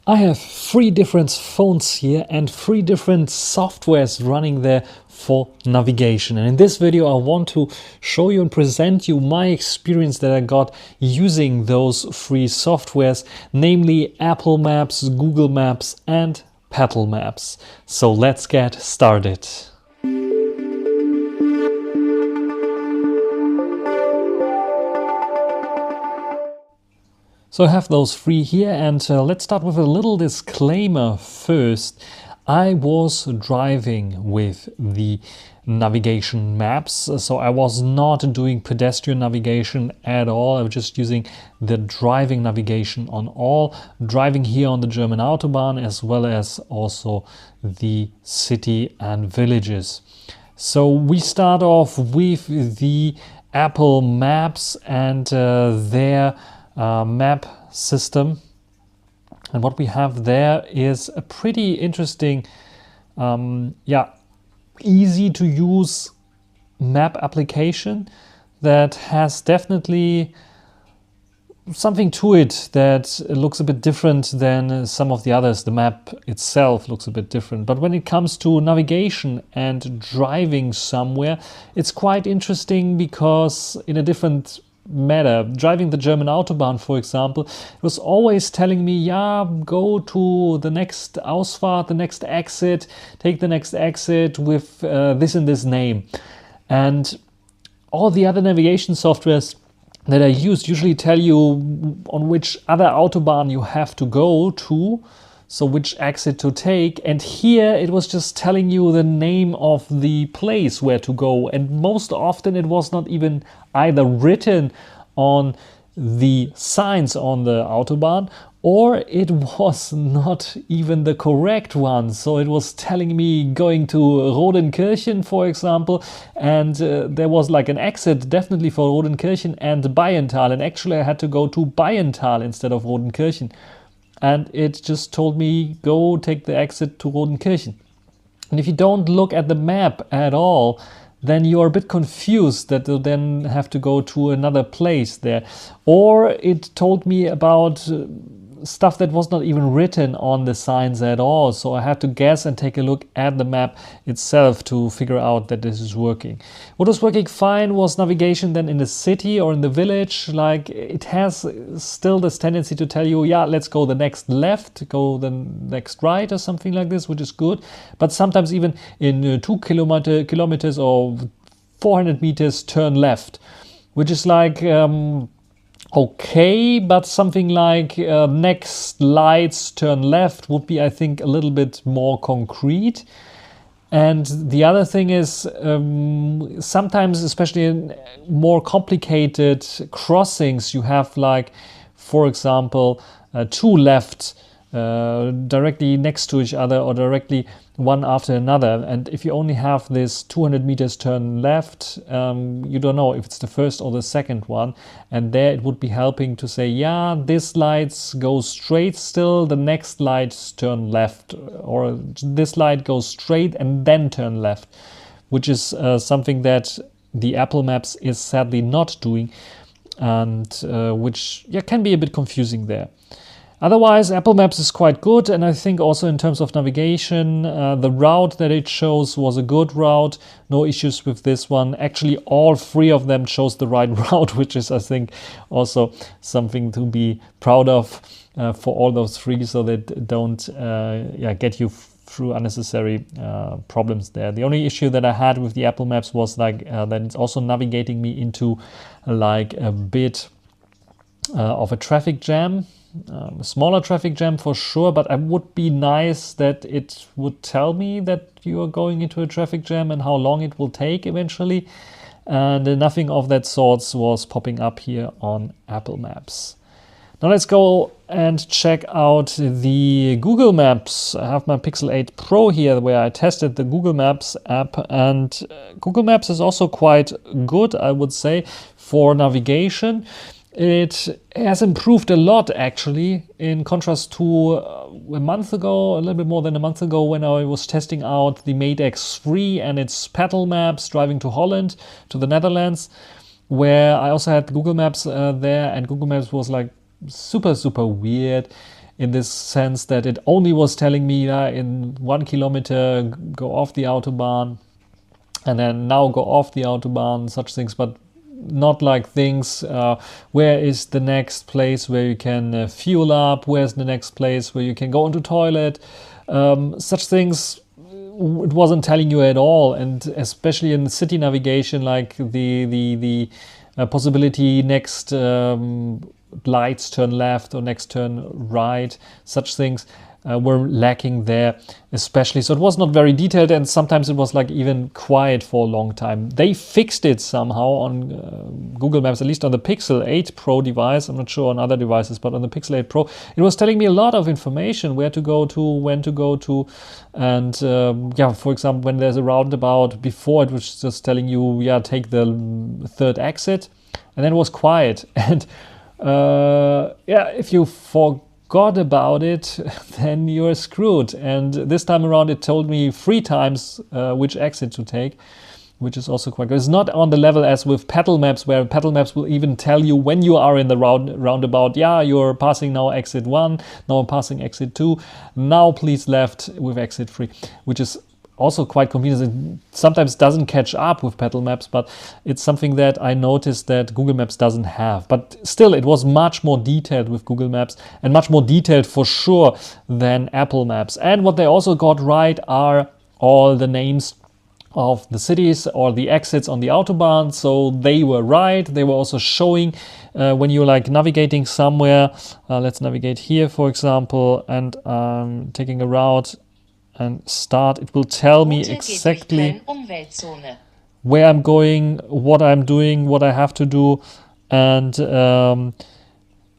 I have three different phones here and three different softwares running there for navigation. And in this video, I want to show you and present you my experience that I got using those three softwares, namely Apple Maps, Google Maps, and Petal Maps. So let's get started. So I have those three here, and let's start with a little disclaimer first. I was driving with the navigation maps, so I was not doing pedestrian navigation at all. I was just using the driving navigation on all, driving here on the German Autobahn as well as also the city and villages. So we start off with the Apple Maps and their map system, and what we have there is a pretty interesting easy to use map application that has definitely something to it that looks a bit different than some of the others. The map itself looks a bit different, but when it comes to navigation and driving somewhere, it's quite interesting because in a different matter. Driving the German Autobahn, for example, it was always telling me, go to the next Ausfahrt, the next exit, take the next exit with this and this name. And all the other navigation softwares that I use usually tell you on which other Autobahn you have to go to, so which exit to take. And here it was just telling you the name of the place where to go, and most often it was not even either written on the signs on the Autobahn, or it was not even the correct one. So it was telling me going to Rodenkirchen, for example, and there was like an exit definitely for Rodenkirchen and Bayenthal, and actually I had to go to Bayenthal instead of Rodenkirchen. And it just told me, go take the exit to Rodenkirchen. And if you don't look at the map at all, then you're a bit confused that you then have to go to another place there. Or it told me about stuff that was not even written on the signs at all. So I had to guess and take a look at the map itself to figure out that this is working. What was working fine was navigation then in the city or in the village. Like, it has still this tendency to tell you, let's go the next left, go the next right or something like this, which is good. But sometimes even in 2 kilometers or 400 meters, turn left, which is like, okay, but something like next lights turn left would be, I think, a little bit more concrete. And the other thing is sometimes, especially in more complicated crossings, you have, like, for example, two left directly next to each other or directly one after another. And if you only have this 200 meters turn left, you don't know if it's the first or the second one. And there it would be helping to say, this lights go straight still, the next lights turn left, or this light goes straight and then turn left, which is something that the Apple Maps is sadly not doing, and which can be a bit confusing there. Otherwise, Apple Maps is quite good, and I think also in terms of navigation, the route that it shows was a good route. No issues with this one. Actually, all three of them chose the right route, which is, I think, also something to be proud of for all those three, so that don't get you through unnecessary problems there. The only issue that I had with the Apple Maps was that it's also navigating me into like a bit of a traffic jam. A smaller traffic jam for sure, but it would be nice that it would tell me that you are going into a traffic jam and how long it will take eventually. And nothing of that sorts was popping up here on Apple Maps. Now let's go and check out the Google Maps. I have my Pixel 8 Pro here where I tested the Google Maps app, and Google Maps is also quite good, I would say, for navigation. It has improved a lot, actually, in contrast to a month ago, a little bit more than a month ago, when I was testing out the Mate X3 and its Petal Maps driving to Holland, to the Netherlands, where I also had Google Maps there, and Google Maps was like super weird. in this sense that it only was telling me in 1 kilometer go off the Autobahn, and then now go off the Autobahn, such things, but not like things, where is the next place where you can fuel up, where's the next place where you can go into toilet, such things it wasn't telling you at all. And especially in city navigation, like the possibility next lights turn left or next turn right, such things were lacking there especially. So it was not very detailed, and sometimes it was like even quiet for a long time. They fixed it somehow on Google Maps, at least on the Pixel 8 Pro device. I'm not sure on other devices, but on the Pixel 8 Pro, it was telling me a lot of information, where to go to, when to go to. And yeah, for example, when there's a roundabout, before it was just telling you, yeah, take the 3rd exit, and then it was quiet. And yeah, if you forgot about it, then you're screwed. And this time around it told me 3 times which exit to take, which is also quite good. It's not on the level as with Petal Maps, where Petal Maps will even tell you when you are in the roundabout, yeah, you're passing now exit 1, now passing exit 2, now please left with exit 3, which is also quite convenient. It sometimes doesn't catch up with Petal Maps, but it's something that I noticed that Google Maps doesn't have. But still, it was much more detailed with Google Maps, and much more detailed for sure than Apple Maps. And what they also got right are all the names of the cities or the exits on the Autobahn. So they were right. They were also showing when you're like navigating somewhere. Let's navigate here, for example, and taking a route and start, it will tell me exactly where I'm going, what I'm doing, what I have to do, and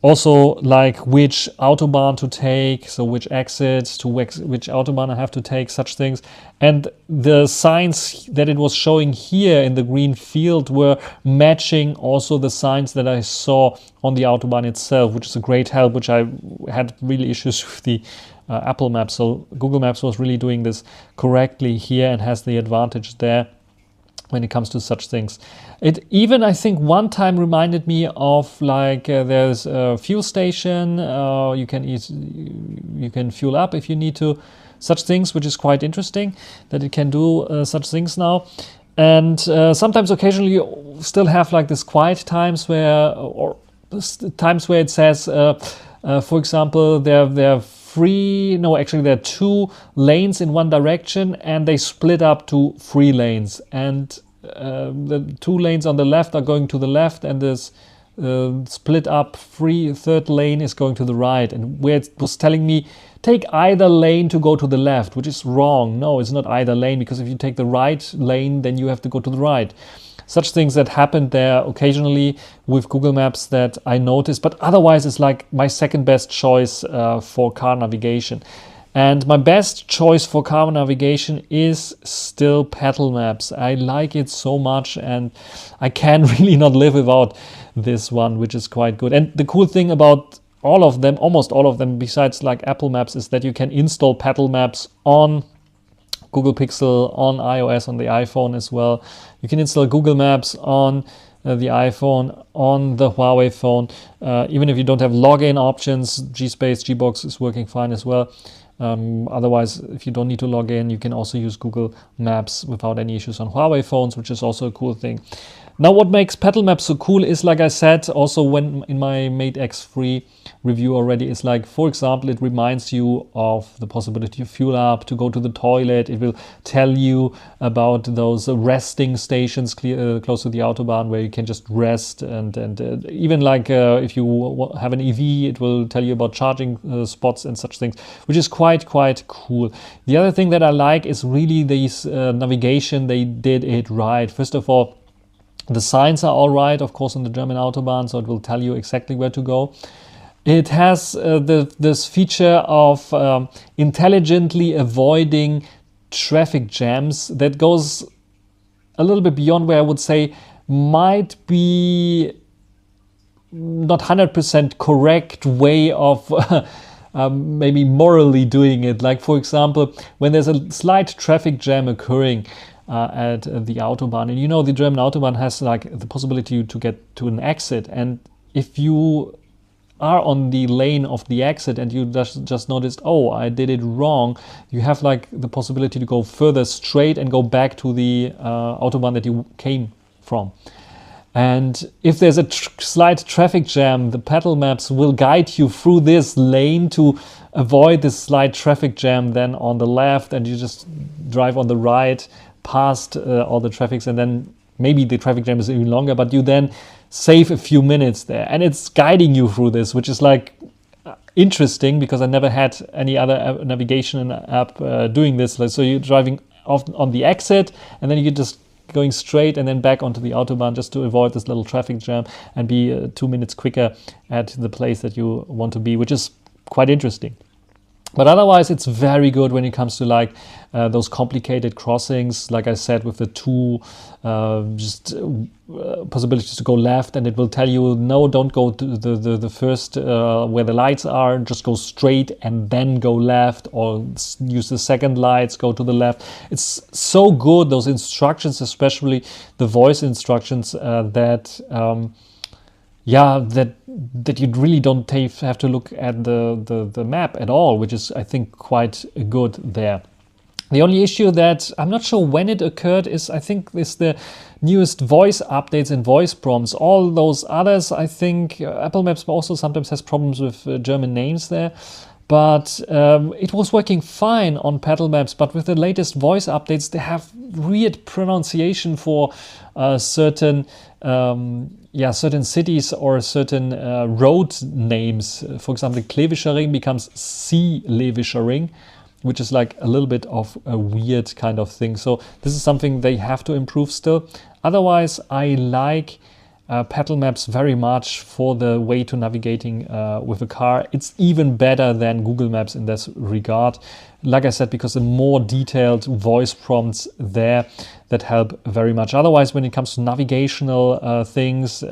also like which Autobahn to take, so which exits to which Autobahn I have to take, such things. And the signs that it was showing here in the green field were matching also the signs that I saw on the Autobahn itself, which is a great help, which I had really issues with the Apple Maps. So Google Maps was really doing this correctly here and has the advantage there when it comes to such things. It even, I think, one time reminded me of like there's a fuel station. You can fuel up if you need to. Such things, which is quite interesting that it can do such things now. And sometimes, occasionally, you still have like this quiet times where, or times where it says, for example, there are 2 lanes in one direction, and they split up to 3 lanes, and the 2 lanes on the left are going to the left, and this split up 3rd lane is going to the right. And where it was telling me take either lane to go to the left, which is wrong. No, it's not either lane, because if you take the right lane, then you have to go to the right. Such things that happened there occasionally with Google Maps that I noticed, but otherwise it's like my second best choice for car navigation. And my best choice for car navigation is still Petal Maps. I like it so much, and I can really not live without this one, which is quite good. And the cool thing about all of them, almost all of them, besides like Apple Maps, is that you can install Petal Maps on Google Pixel, on iOS, on the iPhone as well. You can install Google Maps on the iPhone, on the Huawei phone. Even if you don't have login options, Gbox is working fine as well. Otherwise, if you don't need to log in, you can also use Google Maps without any issues on Huawei phones, which is also a cool thing. Now, what makes Petal Maps so cool is, like I said, also when in my Mate X3 review already, is like, for example, it reminds you of the possibility to fuel up, to go to the toilet. It will tell you about those resting stations close to the Autobahn where you can just rest. And even like if you have an EV, it will tell you about charging spots and such things, which is quite cool. The other thing that I like is really this navigation. They did it right. First of all, the signs are all right, of course, on the German Autobahn, so it will tell you exactly where to go. It has this feature of intelligently avoiding traffic jams that goes a little bit beyond where I would say might be not 100% correct way of maybe morally doing it. Like, for example, when there's a slight traffic jam occurring at the Autobahn, and you know the German Autobahn has like the possibility to get to an exit, and if you are on the lane of the exit and you just noticed, oh, I did it wrong, you have like the possibility to go further straight and go back to the Autobahn that you came from. And if there's a slight traffic jam, the Petal Maps will guide you through this lane to avoid this slight traffic jam then on the left, and you just drive on the right past all the traffics, and then maybe the traffic jam is even longer, but you then save a few minutes there. And it's guiding you through this, which is like interesting because I never had any other navigation app doing this. So you're driving off on the exit, and then you just going straight and then back onto the Autobahn just to avoid this little traffic jam and be 2 minutes quicker at the place that you want to be, which is quite interesting. But otherwise, it's very good when it comes to like those complicated crossings, like I said, with the two possibilities to go left, and it will tell you, no, don't go to the first where the lights are, just go straight and then go left, or use the second lights, go to the left. It's so good, those instructions, especially the voice instructions that you really don't have to look at the map at all, which is, I think, quite good there. The only issue that I'm not sure when it occurred is, I think, is the newest voice updates and voice prompts. All those others, I think, Apple Maps also sometimes has problems with German names there. But it was working fine on Petal Maps, but with the latest voice updates, they have weird pronunciation for certain cities or certain road names. For example, Klevischer Ring becomes Seelevischer Ring, which is like a little bit of a weird kind of thing. So this is something they have to improve still. Otherwise, I like Petal Maps very much for the way to navigating with a car. It's even better than Google Maps in this regard. Like I said, because the more detailed voice prompts there that help very much. Otherwise, when it comes to navigational things,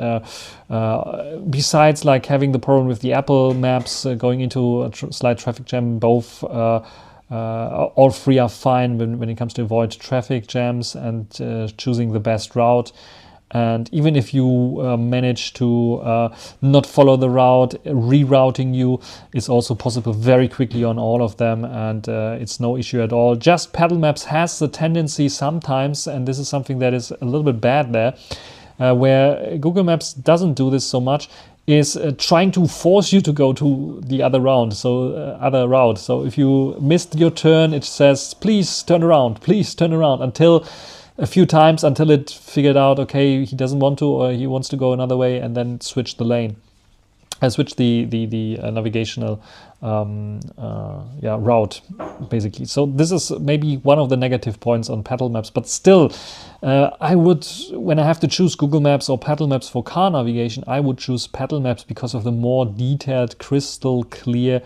besides like having the problem with the Apple Maps going into a slight traffic jam, both all three are fine when it comes to avoid traffic jams and choosing the best route. And even if you manage to not follow the route, rerouting you is also possible very quickly on all of them, and it's no issue at all. Just Petal Maps has the tendency sometimes, and this is something that is a little bit bad there, where Google Maps doesn't do this so much, is trying to force you to go to the other route. So if you missed your turn, it says, please turn around, until a few times, until it figured out, okay, he doesn't want to, or he wants to go another way, and then switch the lane. Switch the navigational route, basically. So this is maybe one of the negative points on Petal Maps, but still, I would, when I have to choose Google Maps or Petal Maps for car navigation, I would choose Petal Maps because of the more detailed, crystal clear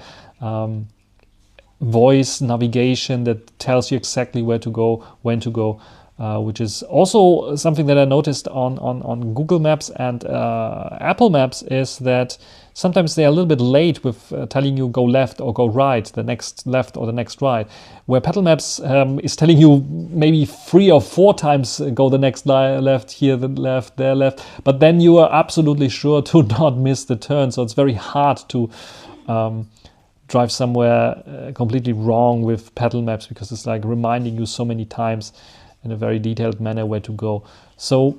voice navigation that tells you exactly where to go, when to go. Which is also something that I noticed on Google Maps and Apple Maps, is that sometimes they are a little bit late with telling you go left or go right, the next left or the next right, where Petal Maps is telling you maybe 3 or 4 times go the next left, here the left, there left, but then you are absolutely sure to not miss the turn. So it's very hard to drive somewhere completely wrong with Petal Maps, because it's like reminding you so many times in a very detailed manner where to go. So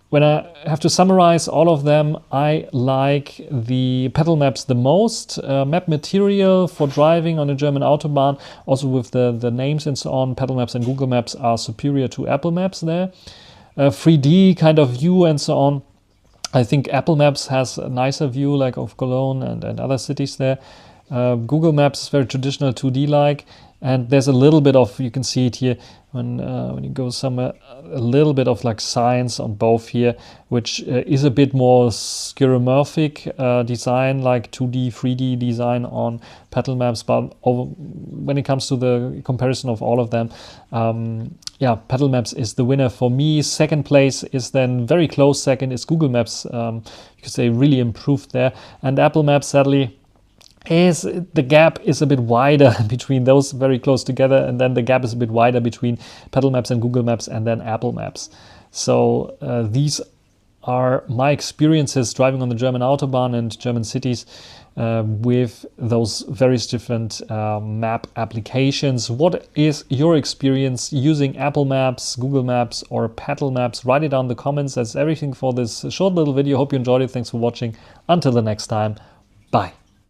when I have to summarize all of them, I like the Petal Maps the most. Map material for driving on a German Autobahn, also with the names and so on, Petal Maps and Google Maps are superior to Apple Maps there. 3D kind of view and so on. I think Apple Maps has a nicer view, like of Cologne and other cities there. Google Maps is very traditional 2D-like. And there's a little bit of, you can see it here, when you go somewhere, a little bit of like science on both here, which is a bit more skeuomorphic design, like 2D, 3D design on Petal Maps. But when it comes to the comparison of all of them, Petal Maps is the winner for me. Second place is then very close second is Google Maps, because they really improved there. And Apple Maps, sadly, the gap is a bit wider between those very close together, and then the gap is a bit wider between Petal Maps and Google Maps and then Apple Maps. So these are my experiences driving on the German Autobahn and German cities with those various different map applications. What is your experience using Apple Maps, Google Maps, or Petal Maps? Write it down in the comments. That's everything for this short little video. Hope you enjoyed it. Thanks for watching. Until the next time, bye.